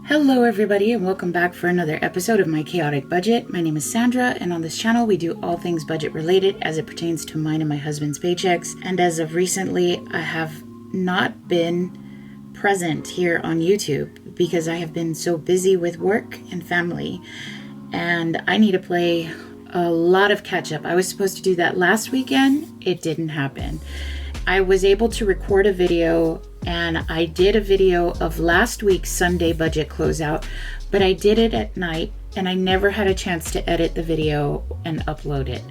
Hello everybody and welcome back for another episode of My Chaotic Budget. My name is Sandra and on this channel we do all things budget related as it pertains to mine and my husband's paychecks. And as of recently, I have not been present here on YouTube because I have been so busy with work and family and I need to play a lot of catch up. I was supposed to do that last weekend. It didn't happen. I was able to record a video and I did a video of last week's Sunday budget closeout, but I did it at night and I never had a chance to edit the video and upload it.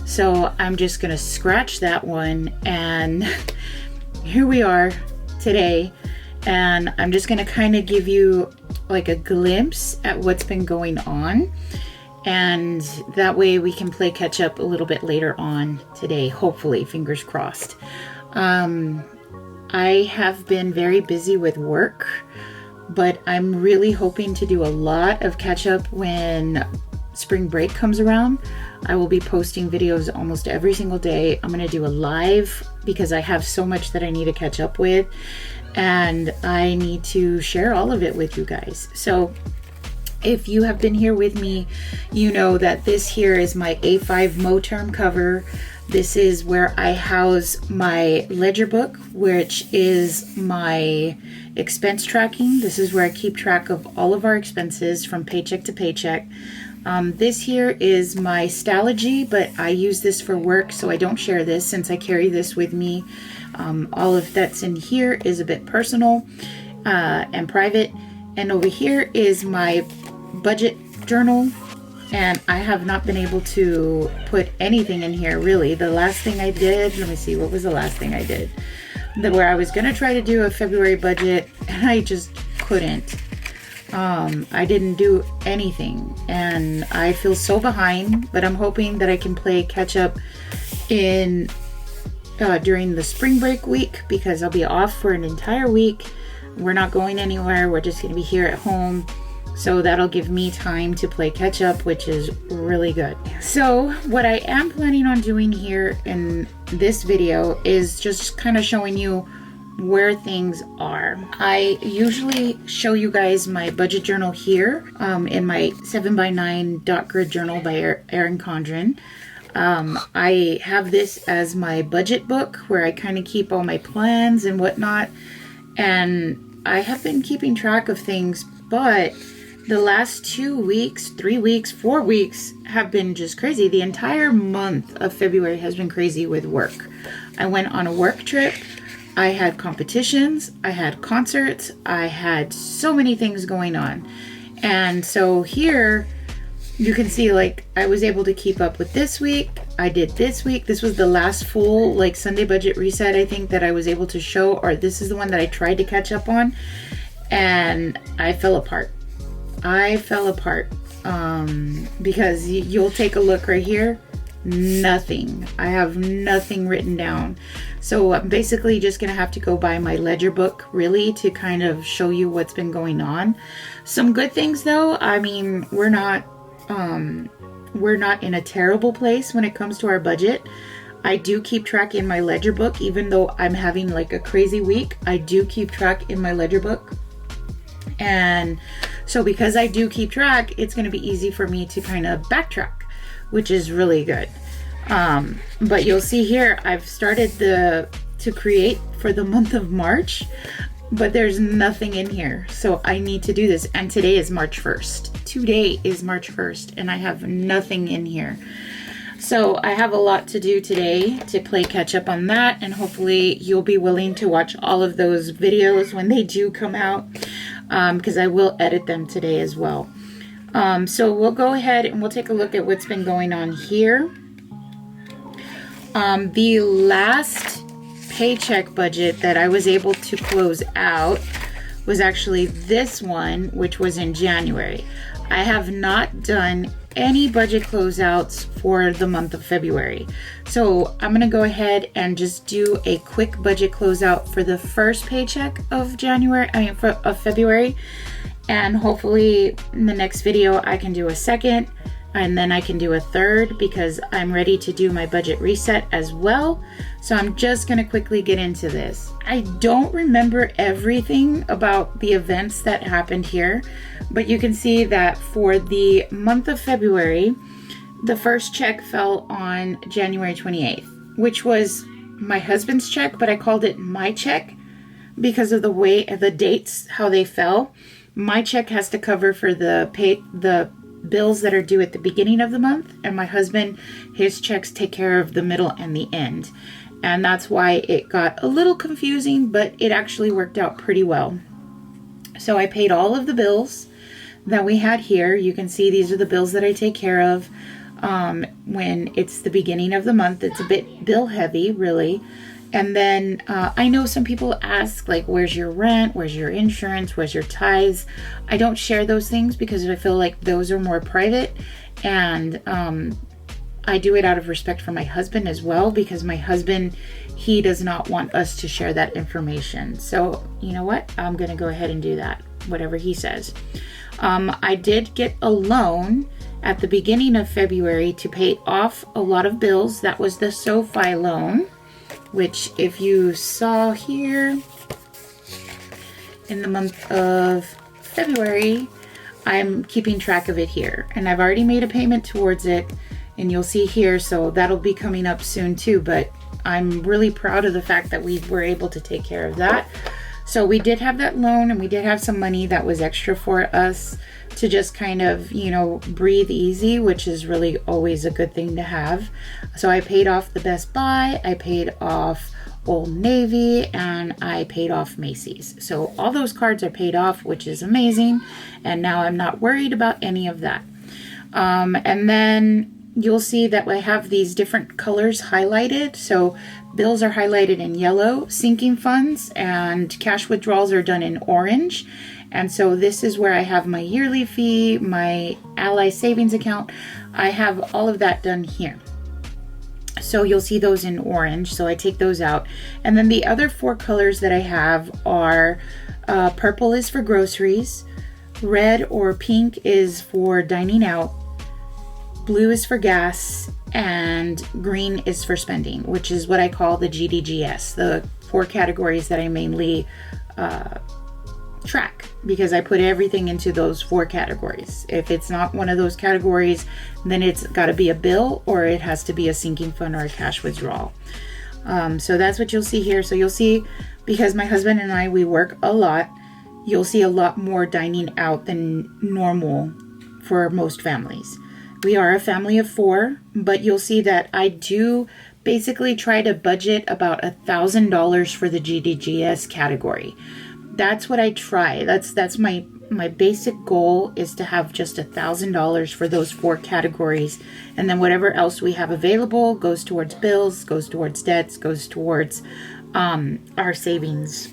So I'm just gonna scratch that one and here we are today. And I'm just gonna kind of give you like a glimpse at what's been going on. And that way we can play catch up a little bit later on today, hopefully, fingers crossed. I have been very busy with work, but I'm really hoping to do a lot of catch up when spring break comes around. I will be posting videos almost every single day. I'm going to do a live because I have so much that I need to catch up with and I need to share all of it with you guys. So if you have been here with me, you know that this here is my A5 Moterm cover. This is where I house my ledger book, which is my expense tracking. This is where I keep track of all of our expenses from paycheck to paycheck. This here is my Stalogy, but I use this for work, so I don't share this since I carry this with me. All of that's in here is a bit personal and private. And over here is my budget journal. And I have not been able to put anything in here really. The last thing I did, let me see, what was the last thing I did? Where I was gonna try to do a February budget and I just couldn't. I didn't do anything and I feel so behind, but I'm hoping that I can play catch up in during the spring break week because I'll be off for an entire week. We're not going anywhere. We're just gonna be here at home. So that'll give me time to play catch up, which is really good. So what I am planning on doing here in this video is just kind of showing you where things are. I usually show you guys my budget journal here in my 7x9 dot grid journal by Erin Condren. I have this as my budget book where I kind of keep all my plans and whatnot. And I have been keeping track of things, but the last 2 weeks, 3 weeks, 4 weeks have been just crazy. The entire month of February has been crazy with work. I went on a work trip. I had competitions. I had concerts. I had so many things going on. And so here you can see like I was able to keep up with this week. I did this week. This was the last full like Sunday budget reset I think that I was able to show, or this is the one that I tried to catch up on. And I fell apart. Because you'll take a look right here. Nothing. I have nothing written down. So I'm basically just going to have to go by my ledger book really to kind of show you what's been going on. Some good things though. I mean, we're not in a terrible place when it comes to our budget. I do keep track in my ledger book, even though I'm having like a crazy week. I do keep track in my ledger book. And so because I do keep track, it's going to be easy for me to kind of backtrack, which is really good. But you'll see here, I've started to create for the month of March, but there's nothing in here. So I need to do this. And today is March 1st. Today is March 1st and I have nothing in here. So I have a lot to do today to play catch up on that. And hopefully you'll be willing to watch all of those videos when they do come out. Because I will edit them today as well. So we'll go ahead and we'll take a look at what's been going on here. The last paycheck budget that I was able to close out was actually this one, which was in January. I have not done any budget closeouts for the month of February. So I'm going to go ahead and just do a quick budget closeout for the first paycheck of February. And hopefully in the next video, I can do a second, and then I can do a third because I'm ready to do my budget reset as well. So I'm just going to quickly get into this. I don't remember everything about the events that happened here, but you can see that for the month of February, the first check fell on January 28th, which was my husband's check, but I called it my check because of the way the dates, how they fell. My check has to cover for the bills that are due at the beginning of the month, and my husband, his checks take care of the middle and the end. And that's why it got a little confusing, but it actually worked out pretty well. So I paid all of the bills that we had here. You can see these are the bills that I take care of when it's the beginning of the month. It's a bit bill heavy, really. And then I know some people ask, like, where's your rent? Where's your insurance? Where's your tithes? I don't share those things because I feel like those are more private. And I do it out of respect for my husband as well, because my husband, he does not want us to share that information. So you know what? I'm going to go ahead and do that, whatever he says. I did get a loan at the beginning of February to pay off a lot of bills. That was the SoFi loan, which if you saw here in the month of February, I'm keeping track of it here. And I've already made a payment towards it, and you'll see here, so that'll be coming up soon too. But I'm really proud of the fact that we were able to take care of that. So we did have that loan, and we did have some money that was extra for us to just kind of, you know, breathe easy, which is really always a good thing to have. So I paid off the Best Buy, I paid off Old Navy, and I paid off Macy's. So all those cards are paid off, which is amazing. And now I'm not worried about any of that. And then you'll see that I have these different colors highlighted. So bills are highlighted in yellow, sinking funds and cash withdrawals are done in orange. And so this is where I have my yearly fee, my Ally savings account. I have all of that done here. So you'll see those in orange. So I take those out. And then the other four colors that I have are purple is for groceries, red or pink is for dining out, blue is for gas, and green is for spending, which is what I call the GDGS, the four categories that I mainly track, because I put everything into those four categories. If it's not one of those categories, then it's got to be a bill, or it has to be a sinking fund or a cash withdrawal. So that's what you'll see here. So you'll see, because my husband and I, we work a lot, you'll see a lot more dining out than normal for most families. We are a family of four, but you'll see that I do basically try to budget about $1,000 for the GDGS category. That's what I try. That's my basic goal, is to have just $1,000 for those four categories. And then whatever else we have available goes towards bills, goes towards debts, goes towards our savings.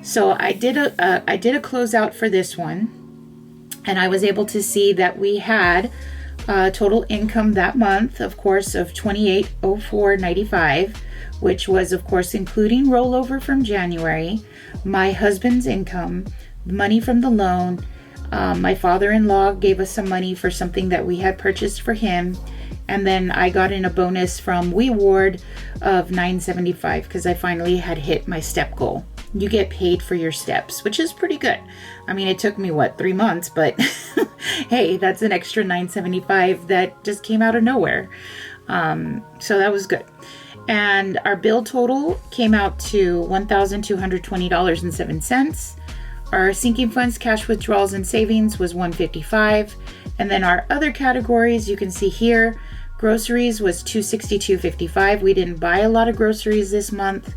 So I did a closeout for this one. And I was able to see that we had total income that month, of course, of $2804.95, which was, of course, including rollover from January, my husband's income, money from the loan. My father-in-law gave us some money for something that we had purchased for him. And then I got in a bonus from WeWard of $975 because I finally had hit my step goal. You get paid for your steps, which is pretty good. I mean, it took me, 3 months, but hey, that's an extra $975 that just came out of nowhere. So that was good. And our bill total came out to $1,220.07. Our sinking funds, cash withdrawals, and savings was $155. And then our other categories, you can see here, groceries was $262.55. We didn't buy a lot of groceries this month.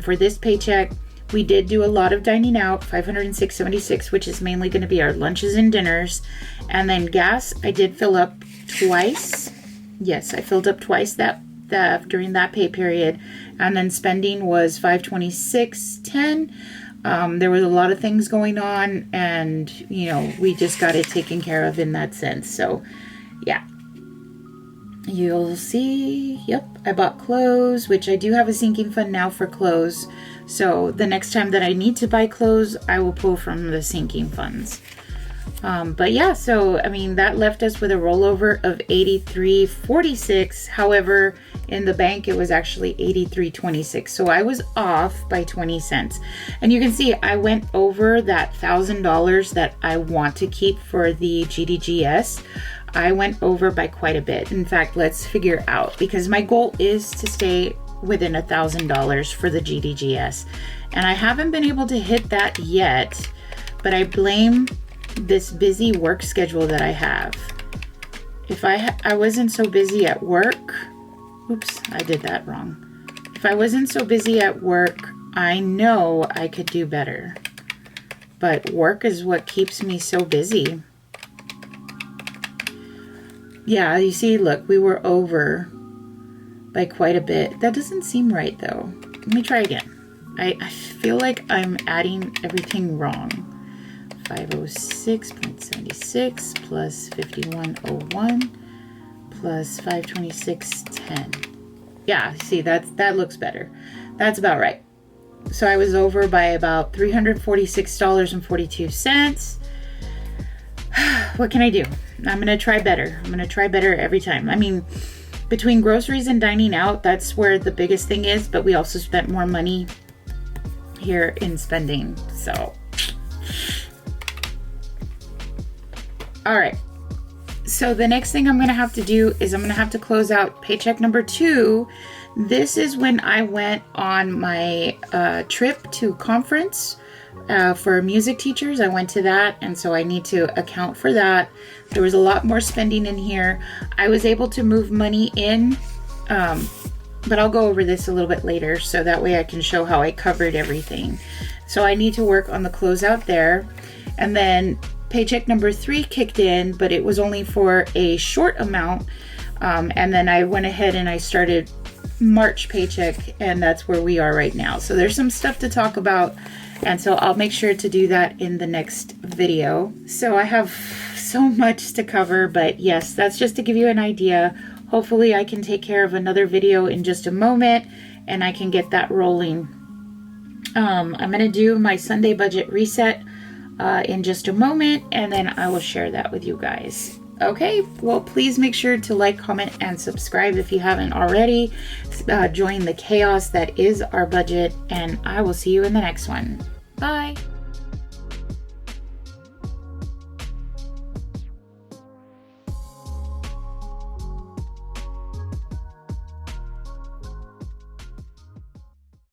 For this paycheck, we did do a lot of dining out, $506.76, which is mainly going to be our lunches and dinners. And then gas, I did fill up twice. Yes, I filled up twice that during that pay period. And then spending was $526.10. There was a lot of things going on, and we just got it taken care of in that sense. So yeah, you'll see, yep, I bought clothes, which I do have a sinking fund now for clothes. So the next time that I need to buy clothes, I will pull from the sinking funds. But yeah, so I mean, that left us with a rollover of $83.46. However, in the bank, it was actually $83.26. So I was off by 20 cents. And you can see I went over that $1,000 that I want to keep for the GDGS. I went over by quite a bit. In fact, let's figure out, because my goal is to stay within $1,000 for the GDGS. And I haven't been able to hit that yet, but I blame this busy work schedule that I have. If I wasn't so busy at work, oops, I did that wrong. If I wasn't so busy at work, I know I could do better. But work is what keeps me so busy. Yeah, you see, look, we were over by quite a bit. That doesn't seem right though. Let me try again. I feel like I'm adding everything wrong. 506.76 plus 5101 plus 526.10. Yeah, see, that looks better. That's about right. So I was over by about $346.42. What can I do? I'm going to try better. I'm going to try better every time. I mean, between groceries and dining out, that's where the biggest thing is, but we also spent more money here in spending, so. All right, so the next thing I'm gonna have to do is I'm gonna have to close out paycheck number 2. This is when I went on my trip to conference for music teachers. I went to that, and so I need to account for that. There was a lot more spending in here. I was able to move money in, but I'll go over this a little bit later, so that way I can show how I covered everything. So I need to work on the closeout there, and then paycheck number 3 kicked in, but it was only for a short amount. And then I went ahead and I started March paycheck, and that's where we are right now. So there's some stuff to talk about, and so I'll make sure to do that in the next video. So I have so much to cover, but yes, that's just to give you an idea. Hopefully I can take care of another video in just a moment, and I can get that rolling. I'm going to do my Sunday budget reset in just a moment, and then I will share that with you guys. Okay, well, please make sure to like, comment, and subscribe if you haven't already. Join the chaos that is our budget, and I will see you in the next one. Bye.